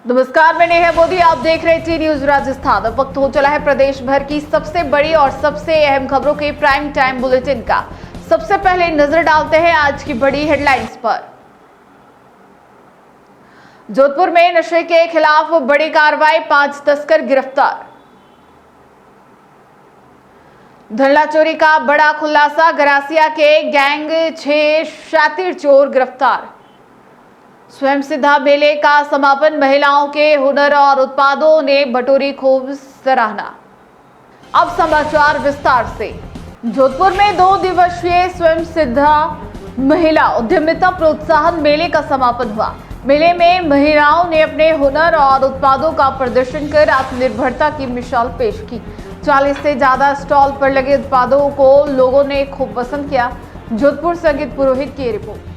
नमस्कार, मैं नेहा मोदी, आप देख रहे टी न्यूज राजस्थान। अब वक्त हो चला है प्रदेश भर की सबसे बड़ी और सबसे अहम खबरों के प्राइम टाइम बुलेटिन का। सबसे पहले नजर डालते हैं आज की बड़ी हेडलाइंस पर। जोधपुर में नशे के खिलाफ बड़ी कार्रवाई, 5 तस्कर गिरफ्तार। धरला चोरी का बड़ा खुलासा, गरासिया के गैंग 6 शातिर चोर गिरफ्तार। स्वयं सिद्धा मेले का समापन, महिलाओं के हुनर और उत्पादों ने बटोरी खूब सराहना। अब समाचार विस्तार से। जोधपुर में 2 दिवसीय स्वयं सिद्धा महिला उद्यमिता प्रोत्साहन मेले का समापन हुआ। मेले में महिलाओं ने अपने हुनर और उत्पादों का प्रदर्शन कर आत्मनिर्भरता की मिसाल पेश की। 40 से ज्यादा स्टॉल पर लगे उत्पादों को लोगों ने खूब पसंद किया। जोधपुर से अंकित पुरोहित की रिपोर्ट।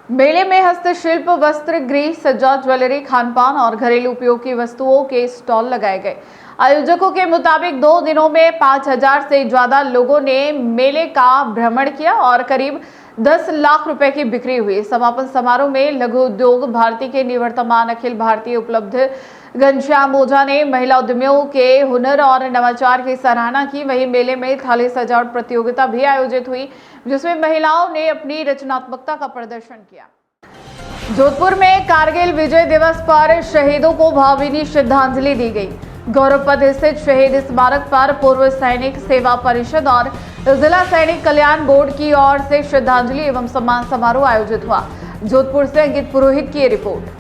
मेले में हस्तशिल्प, वस्त्र, गृह सज्जा, ज्वेलरी, खानपान और घरेलू उपयोग की वस्तुओं के स्टॉल लगाए गए। आयोजकों के मुताबिक 2 दिनों में 5000 से ज्यादा लोगों ने मेले का भ्रमण किया और करीब 10 लाख रुपए की बिक्री हुई। समापन समारोह में लघु उद्योग भारती के निवर्तमान अखिल भारतीय उपलब्ध घनश्याम ओझा ने महिला उद्यमियों के हुनर और नवाचार की सराहना की। वहीं मेले में थाली सजावट प्रतियोगिता भी आयोजित हुई, जिसमें महिलाओं ने अपनी रचनात्मकता का प्रदर्शन किया। जोधपुर में कारगिल विजय दिवस पर शहीदों को भावभीनी श्रद्धांजलि दी गई। गौरव पथ स्थित शहीद स्मारक पर पूर्व सैनिक सेवा परिषद और जिला सैनिक कल्याण बोर्ड की ओर से श्रद्धांजलि एवं सम्मान समारोह आयोजित हुआ। जोधपुर से अंकित पुरोहित की रिपोर्ट।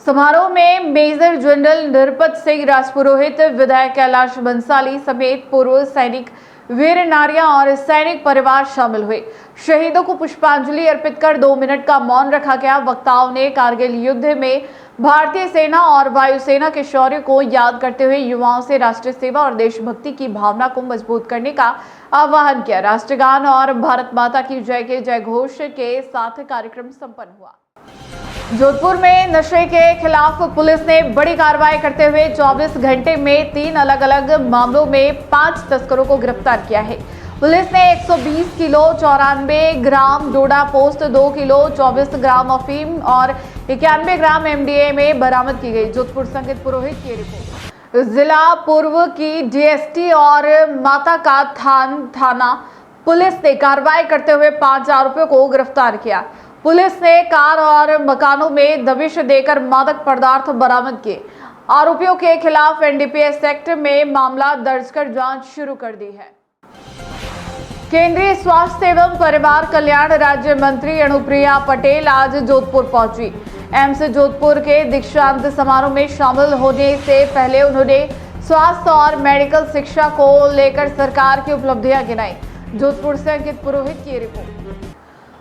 समारोह में मेजर जनरल नृपत सिंह राजपुरोहित, विधायक कैलाश बंसाली समेत पूर्व सैनिक, वीर नारियां और सैनिक परिवार शामिल हुए। शहीदों को पुष्पांजलि अर्पित कर 2 मिनट का मौन रखा गया। वक्ताओं ने कारगिल युद्ध में भारतीय सेना और वायुसेना के शौर्य को याद करते हुए युवाओं से राष्ट्रीय सेवा और देशभक्ति की भावना को मजबूत करने का आह्वान किया। राष्ट्रगान और भारत माता की जय के जय घोष के साथ कार्यक्रम संपन्न हुआ। जोधपुर में नशे के खिलाफ पुलिस ने बड़ी कार्रवाई करते हुए 24 घंटे में 3 अलग अलग मामलों में 5 तस्करों को गिरफ्तार किया है। पुलिस ने 120 किलो 94 ग्राम डोडा पोस्ट, 2 किलो 24 ग्राम अफीम और 91 ग्राम MDMA बरामद की गई। जोधपुर से अंकित पुरोहित की रिपोर्ट। जिला पूर्व की DST और माता का थाना पुलिस ने कार्रवाई करते हुए 5 आरोपियों को गिरफ्तार किया। पुलिस ने कार और मकानों में दबिश देकर मादक पदार्थ बरामद किए। आरोपियों के खिलाफ NDPS एक्ट में मामला दर्ज कर जांच शुरू कर दी है। केंद्रीय स्वास्थ्य एवं परिवार कल्याण राज्य मंत्री अनुप्रिया पटेल आज जोधपुर पहुंची। एम्स जोधपुर के दीक्षांत समारोह में शामिल होने से पहले उन्होंने स्वास्थ्य और मेडिकल शिक्षा को लेकर सरकार की उपलब्धियां गिनाई। जोधपुर से अंकित पुरोहित की रिपोर्ट।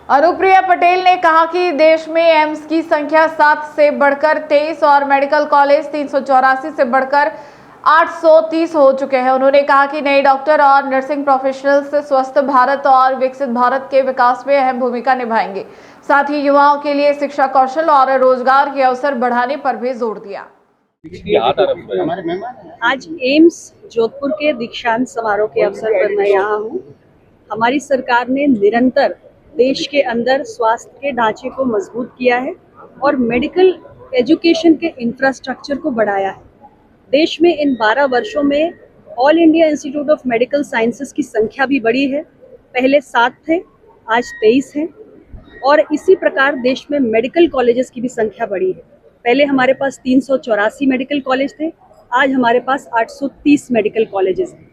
अनुप्रिया पटेल ने कहा कि देश में एम्स की संख्या 7 से बढ़कर 23 और मेडिकल कॉलेज 384 से बढ़कर 830 हो चुके हैं। उन्होंने कहा कि नए डॉक्टर और नर्सिंग प्रोफेशनल्स स्वस्थ भारत और विकसित भारत के विकास में अहम भूमिका निभाएंगे। साथ ही युवाओं के लिए शिक्षा, कौशल और रोजगार के अवसर बढ़ाने पर भी जोर दिया। आज एम्स जोधपुर के दीक्षांत समारोह के अवसर पर मैं यहाँ हूँ। हमारी सरकार ने निरंतर देश के अंदर स्वास्थ्य के ढांचे को मजबूत किया है और मेडिकल एजुकेशन के इंफ्रास्ट्रक्चर को बढ़ाया है। देश में इन 12 वर्षों में all India institute of medical sciences की संख्या भी बढ़ी है। पहले 7 थे, आज 23 हैं। और इसी प्रकार देश में मेडिकल कॉलेजेस की भी संख्या बढ़ी है। पहले हमारे पास 384 मेडिकल कॉलेज थे, आज हमारे पास 830 मेडिकल कॉलेजेस हैं।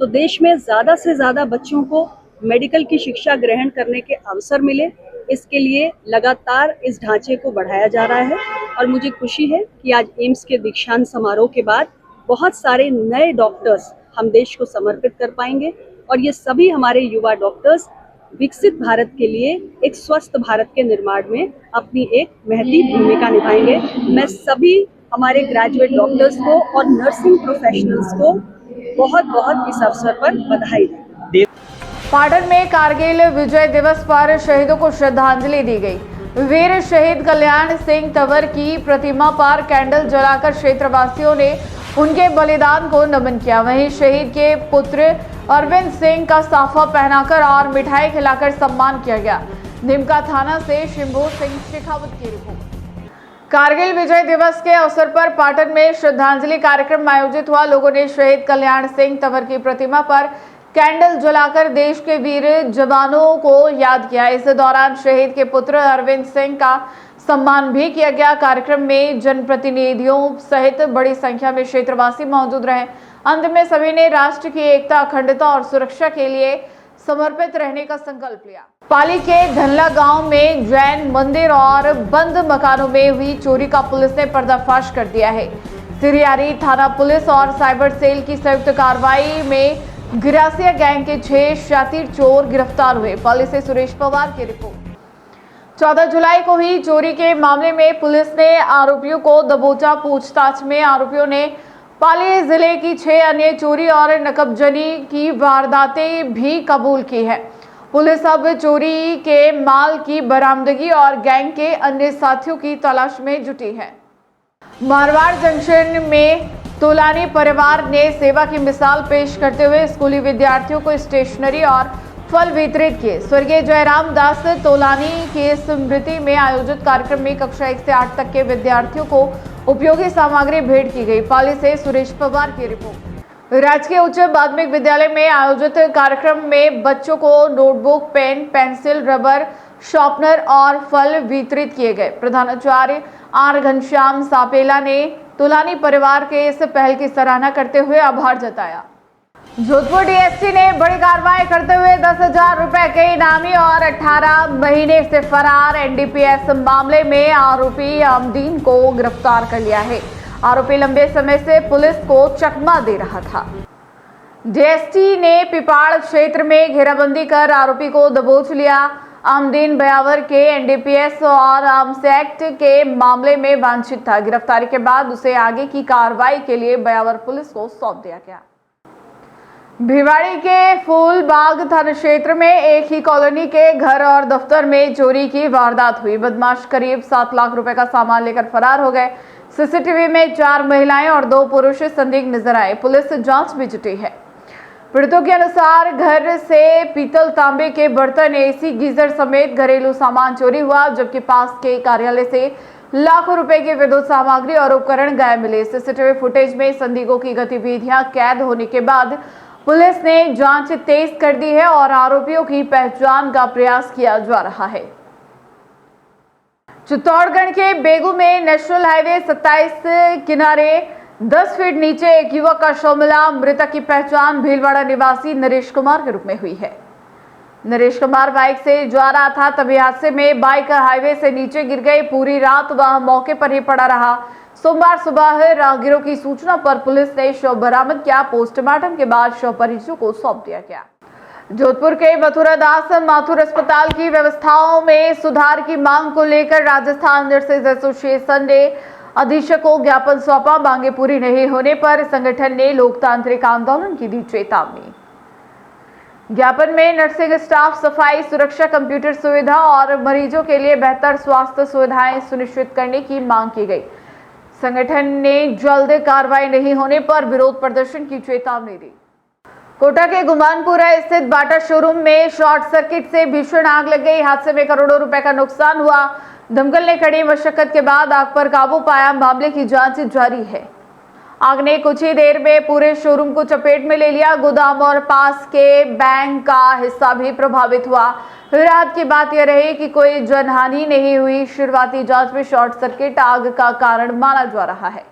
तो देश में ज़्यादा से ज़्यादा बच्चों को मेडिकल की शिक्षा ग्रहण करने के अवसर मिले, इसके लिए लगातार इस ढांचे को बढ़ाया जा रहा है। और मुझे खुशी है कि आज एम्स के दीक्षांत समारोह के बाद बहुत सारे नए डॉक्टर्स हम देश को समर्पित कर पाएंगे और ये सभी हमारे युवा डॉक्टर्स विकसित भारत के लिए, एक स्वस्थ भारत के निर्माण में अपनी एक महती भूमिका निभाएंगे। मैं सभी हमारे ग्रेजुएट डॉक्टर्स को और नर्सिंग प्रोफेशनल्स को बहुत बहुत इस अवसर पर बधाई दें। पाटन में कारगिल विजय दिवस पर शहीदों को श्रद्धांजलि दी गई। वीर शहीद कल्याण सिंह तंवर की प्रतिमा पर कैंडल जलाकर क्षेत्रवासियों ने उनके बलिदान को नमन किया। वहीं शहीद के पुत्र अरविंद सिंह का साफा पहनाकर और मिठाई खिलाकर सम्मान किया गया। निमका थाना से शिंभू सिंह शेखावत की रिपोर्ट। कारगिल विजय दिवस के अवसर पर पाटन में श्रद्धांजलि कार्यक्रम आयोजित हुआ। लोगों ने शहीद कल्याण सिंह तंवर की प्रतिमा पर कैंडल जलाकर देश के वीर जवानों को याद किया। इस दौरान शहीद के पुत्र अरविंद सिंह का सम्मान भी किया गया। कार्यक्रम में जनप्रतिनिधियों सहित बड़ी संख्या में क्षेत्रवासी मौजूद रहे। अंत में सभी ने राष्ट्र की एकता, अखंडता और सुरक्षा के लिए समर्पित रहने का संकल्प लिया। पाली के धनला गांव में जैन मंदिर और बंद मकानों में हुई चोरी का पुलिस ने पर्दाफाश कर दिया है। सिरियारी थाना पुलिस और साइबर सेल की संयुक्त कार्रवाई में गिरासिया गैंग के 6 शातिर चोर गिरफ्तार हुए। पाली से सुरेश पवार की रिपोर्ट। 14 जुलाई को हुई चोरी के मामले में पुलिस ने आरोपियों को दबोचा। पूछताछ में आरोपियों ने पाली जिले की 6 अन्य चोरी और नकबजनी की वारदातें भी कबूल की है। पुलिस अब चोरी के माल की बरामदगी और गैंग के अन्य साथियों की तलाश में जुटी है। मारवाड़ जंक्शन में तोलानी परिवार ने सेवा की मिसाल पेश करते हुए स्कूली विद्यार्थियों को स्टेशनरी और फल वितरित किए। स्वर्गीय जयराम दास तोलानी की स्मृति में आयोजित कार्यक्रम में कक्षा 1 से 8 तक के विद्यार्थियों को उपयोगी सामग्री भेंट की गई। पाली से सुरेश पवार की रिपोर्ट। राजकीय उच्च माध्यमिक विद्यालय में आयोजित कार्यक्रम में बच्चों को notebook, pen, pencil, rubber, sharpener और फल वितरित किए गए। प्रधानाचार्य आर घनश्याम सापेला ने तोलानी परिवार के इस पहल की सराहना करते हुए आभार जताया। जोधपुर डीएसपी ने बड़ी कार्रवाई करते हुए 10,000 रुपए के इनामी और 18 महीने से फरार एनडीपीएस मामले में आरोपी आमदीन को गिरफ्तार कर लिया है। आरोपी लंबे समय से पुलिस को चकमा दे रहा था। डीएसपी ने पिपाड़ क्षेत्र में घेराबंदी कर आरोपी को दबोच लिया। आमदीन बयावर के एनडीपीएस और आर्म्स एक्ट के मामले में वांछित था। गिरफ्तारी के बाद उसे आगे की कार्रवाई के लिए बयावर पुलिस को सौंप दिया गया। भिवाड़ी के फूलबाग थाना क्षेत्र में एक ही कॉलोनी के घर और दफ्तर में चोरी की वारदात हुई। बदमाश करीब 7 लाख रुपए का सामान लेकर फरार हो गए। सीसीटीवी में 4 महिलाएं और 2 पुरुष संदिग्ध नजर आए। पुलिस जांच में जुटी है। पीड़ितों के अनुसार घर से पीतल, तांबे के बर्तन, एसी, गीजर समेत घरेलू सामान चोरी हुआ, जबकि पास के कार्यालय से लाखों रुपए की विद्युत सामग्री और उपकरण गायब मिले। सीसीटीवी फुटेज में संदिग्धों की गतिविधियां कैद होने के बाद पुलिस ने जांच तेज कर दी है और आरोपियों की पहचान का प्रयास किया जा रहा है। चित्तौड़गढ़ के बेगू में नेशनल हाईवे 27 किनारे 10 फीट नीचे एक युवक का शव मिला। मृतक की पहचान भीलवाड़ा निवासी नरेश कुमार के रूप में हुई है। नरेश कुमार बाइक से जा रहा था, तभी हादसे में बाइक हाईवे से नीचे गिर गई। पूरी रात वह मौके पर ही पड़ा रहा। सोमवार सुबह राहगीरों की सूचना पर पुलिस ने शव बरामद किया। पोस्टमार्टम के बाद शव परिजनों को सौंप दिया गया। जोधपुर के मथुरादास माथुर अस्पताल की व्यवस्थाओं में सुधार की मांग को लेकर राजस्थान नर्सेज एसोसिएशन ने अधीक्षक को ज्ञापन सौंपा। मांगे पूरी नहीं होने पर संगठन ने लोकतांत्रिक आंदोलन की दी चेतावनी। ज्ञापन में नर्सिंग स्टाफ, सफाई, सुरक्षा, कंप्यूटर सुविधा और मरीजों के लिए बेहतर स्वास्थ्य सुविधाएं सुनिश्चित करने की मांग की गई। संगठन ने जल्द कार्रवाई नहीं होने पर विरोध प्रदर्शन की चेतावनी दी। कोटा के गुमानपुरा स्थित बाटा शोरूम में शॉर्ट सर्किट से भीषण आग लग गई। हादसे में करोड़ों रुपए का नुकसान हुआ। दमकल ने कड़ी मशक्कत के बाद आग पर काबू पाया। मामले की जांच जारी है। आग ने कुछ ही देर में पूरे शोरूम को चपेट में ले लिया। गोदाम और पास के बैंक का हिस्सा भी प्रभावित हुआ। राहत की बात यह रही कि कोई जनहानि नहीं हुई। शुरुआती जांच में शॉर्ट सर्किट आग का कारण माना जा रहा है।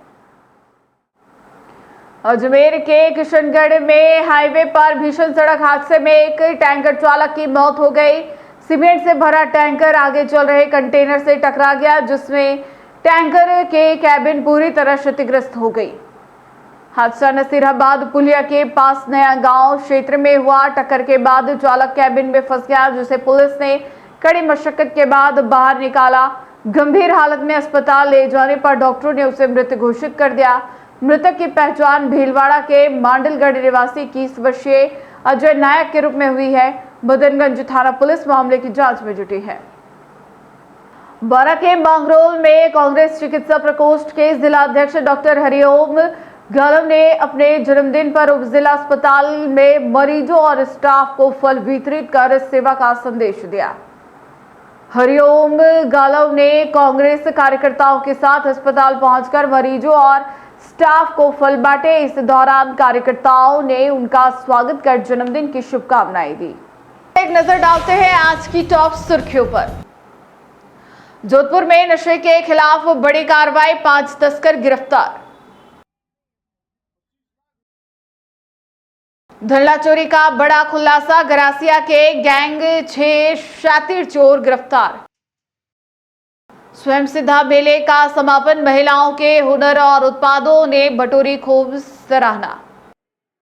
अजमेर के किशनगढ़ में हाईवे पर भीषण सड़क हादसे में एक टैंकर चालक की मौत हो गई। सीमेंट से भरा टैंकर आगे चल रहे कंटेनर से टकरा गया, जिसमें टैंकर के कैबिन पूरी तरह क्षतिग्रस्त हो गई। हादसा नसीराबाद पुलिया के पास नया गांव क्षेत्र में हुआ। टक्कर के बाद चालक कैबिन में फंस गया, जिसे पुलिस ने कड़ी मशक्कत के बाद बाहर निकाला। गंभीर हालत में अस्पताल ले जाने पर डॉक्टरों ने उसे मृत घोषित कर दिया। मृतक की पहचान भीलवाड़ा के मांडलगढ़ निवासी 21 वर्षीय अजय नायक के रूप में हुई है। मदनगंज थाना पुलिस मामले की जांच में जुटी है। बारा के मांगरोल में कांग्रेस चिकित्सा प्रकोष्ठ के जिला अध्यक्ष डॉक्टर हरिओम गालव ने अपने जन्मदिन पर उप जिला अस्पताल में मरीजों और स्टाफ को फल वितरित कर सेवा का संदेश दिया। हरिओम गालव ने कांग्रेस कार्यकर्ताओं के साथ अस्पताल पहुंचकर मरीजों और स्टाफ को फल बांटे। इस दौरान कार्यकर्ताओं ने उनका स्वागत कर जन्मदिन की शुभकामनाएं दी। एक नजर डालते हैं आज की टॉप सुर्खियों पर। जोधपुर में नशे के खिलाफ बड़ी कार्रवाई, 5 तस्कर गिरफ्तार। धनला चोरी का बड़ा खुलासा, गरासिया के गैंग 6 शातिर चोर गिरफ्तार। स्वयं सिद्धा मेले का समापन, महिलाओं के हुनर और उत्पादों ने बटोरी खूब सराहना।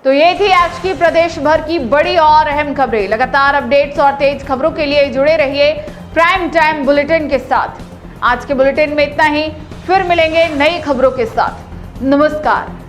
तो ये थी आज की प्रदेश भर की बड़ी और अहम खबरें। लगातार अपडेट्स और तेज खबरों के लिए जुड़े रहिए प्राइम टाइम बुलेटिन के साथ। आज के बुलेटिन में इतना ही, फिर मिलेंगे नई खबरों के साथ। नमस्कार।